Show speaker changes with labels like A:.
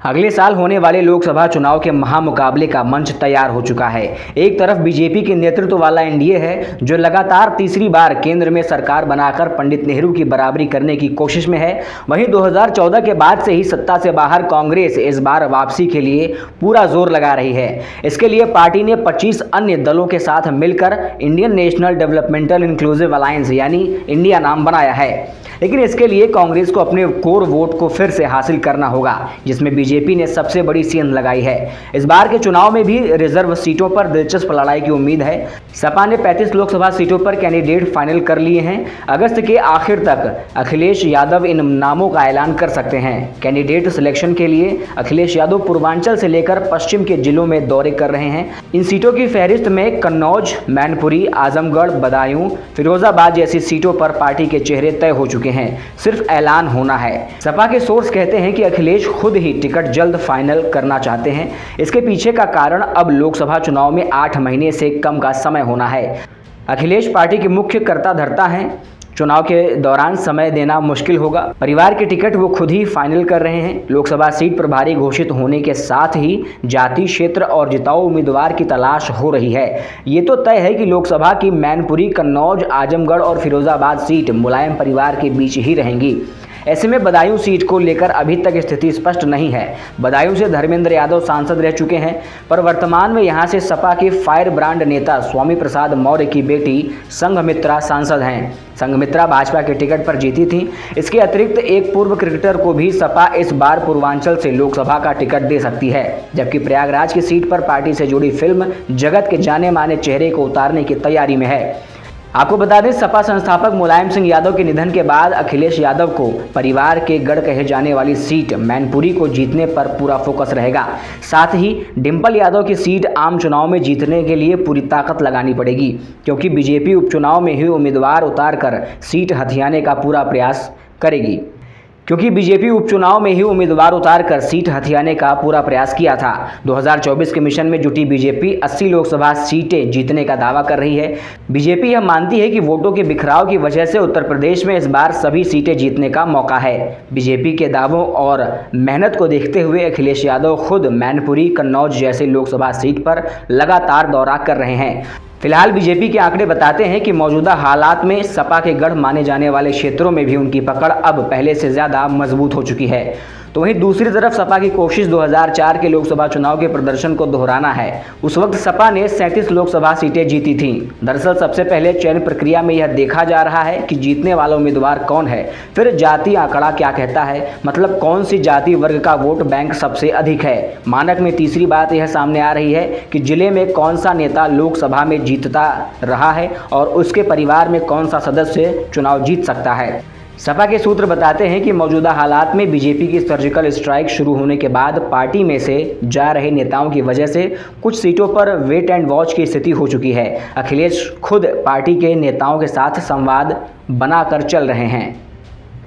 A: अगले साल होने वाले लोकसभा चुनाव के महामुकाबले का मंच तैयार हो चुका है। एक तरफ बीजेपी के नेतृत्व वाला एनडीए है जो लगातार तीसरी बार केंद्र में सरकार बनाकर पंडित नेहरू की बराबरी करने की कोशिश में है। वहीं 2014 के बाद से ही सत्ता से बाहर कांग्रेस इस बार वापसी के लिए पूरा जोर लगा रही है। इसके लिए पार्टी ने 25 अन्य दलों के साथ मिलकर Indian national developmental inclusive alliance यानी इंडिया नाम बनाया है। लेकिन इसके लिए कांग्रेस को अपने कोर वोट को फिर से हासिल करना होगा, जिसमें बीजेपी ने सबसे बड़ी सेंध लगाई है। इस बार के चुनाव में भी रिजर्व सीटों पर दिलचस्प लड़ाई की उम्मीद है। सपा ने 35 लोकसभा सीटों पर कैंडिडेट फाइनल कर लिए हैं। अगस्त के आखिर तक अखिलेश यादव इन नामों का ऐलान कर सकते हैं। कैंडिडेट सिलेक्शन के लिए अखिलेश यादव पूर्वांचल से लेकर पश्चिम के जिलों में दौरे कर रहे हैं। इन सीटों की फहरिस्त में कन्नौज, मैनपुरी, आजमगढ़, बदायूं, फिरोजाबाद जैसी सीटों पर पार्टी के चेहरे तय हो चुके हैं। सिर्फ ऐलान होना है। सपा के सोर्स कहते हैं कि अखिलेश खुद ही टिकट जल्द फाइनल करना चाहते हैं। इसके पीछे का कारण अब लोकसभा चुनाव में 8 महीने से कम का समय होना है। अखिलेश पार्टी के मुख्य कर्ता धर्ता हैं। चुनाव के दौरान समय देना मुश्किल होगा। परिवार की टिकट वो खुद ही फाइनल कर रहे हैं। लोकसभा सीट प्रभारी घोषित होने के साथ ही जाति, क्षेत्र और जिताऊ उम्मीदवार की तलाश हो रही है। ये तो तय है कि लोकसभा की मैनपुरी, कन्नौज, आजमगढ़ और फिरोजाबाद सीट मुलायम परिवार के बीच ही रहेंगी। ऐसे में बदायूं सीट को लेकर अभी तक स्थिति स्पष्ट नहीं है। बदायूं से धर्मेंद्र यादव सांसद रह चुके हैं, पर वर्तमान में यहां से सपा के फायर ब्रांड नेता स्वामी प्रसाद मौर्य की बेटी संघमित्रा सांसद हैं। संघमित्रा भाजपा के टिकट पर जीती थी। इसके अतिरिक्त एक पूर्व क्रिकेटर को भी सपा इस बार पूर्वांचल से लोकसभा का टिकट दे सकती है, जबकि प्रयागराज की सीट पर पार्टी से जुड़ी फिल्म जगत के जाने माने चेहरे को उतारने की तैयारी में है। आपको बता दें, सपा संस्थापक मुलायम सिंह यादव के निधन के बाद अखिलेश यादव को परिवार के गढ़ कहे जाने वाली सीट मैनपुरी को जीतने पर पूरा फोकस रहेगा। साथ ही डिंपल यादव की सीट आम चुनाव में जीतने के लिए पूरी ताकत लगानी पड़ेगी, क्योंकि बीजेपी उपचुनाव में ही उम्मीदवार उतारकर सीट हथियाने का पूरा प्रयास करेगी। का पूरा प्रयास किया था। 2024 के मिशन में जुटी बीजेपी 80 लोकसभा सीटें जीतने का दावा कर रही है। बीजेपी यह मानती है कि वोटों के बिखराव की वजह से उत्तर प्रदेश में इस बार सभी सीटें जीतने का मौका है। बीजेपी के दावों और मेहनत को देखते हुए अखिलेश यादव खुद मैनपुरी, कन्नौज जैसे लोकसभा सीट पर लगातार दौरा कर रहे हैं। फिलहाल बीजेपी के आंकड़े बताते हैं कि मौजूदा हालात में सपा के गढ़ माने जाने वाले क्षेत्रों में भी उनकी पकड़ अब पहले से ज़्यादा मजबूत हो चुकी है। तो वहीं दूसरी तरफ सपा की कोशिश 2004 के लोकसभा चुनाव के प्रदर्शन को दोहराना है। उस वक्त सपा ने 37 लोकसभा सीटें जीती थीं। दरअसल सबसे पहले चयन प्रक्रिया में यह देखा जा रहा है कि जीतने वाला उम्मीदवार कौन है। फिर जाति आंकड़ा क्या कहता है, मतलब कौन सी जाति वर्ग का वोट बैंक सबसे अधिक है। मानक में तीसरी बात यह सामने आ रही है कि जिले में कौन सा नेता लोकसभा में जीतता रहा है और उसके परिवार में कौन सा सदस्य चुनाव जीत सकता है। सपा के सूत्र बताते हैं कि मौजूदा हालात में बीजेपी की सर्जिकल स्ट्राइक शुरू होने के बाद पार्टी में से जा रहे नेताओं की वजह से कुछ सीटों पर वेट एंड वॉच की स्थिति हो चुकी है। अखिलेश खुद पार्टी के नेताओं के साथ संवाद बनाकर चल रहे हैं।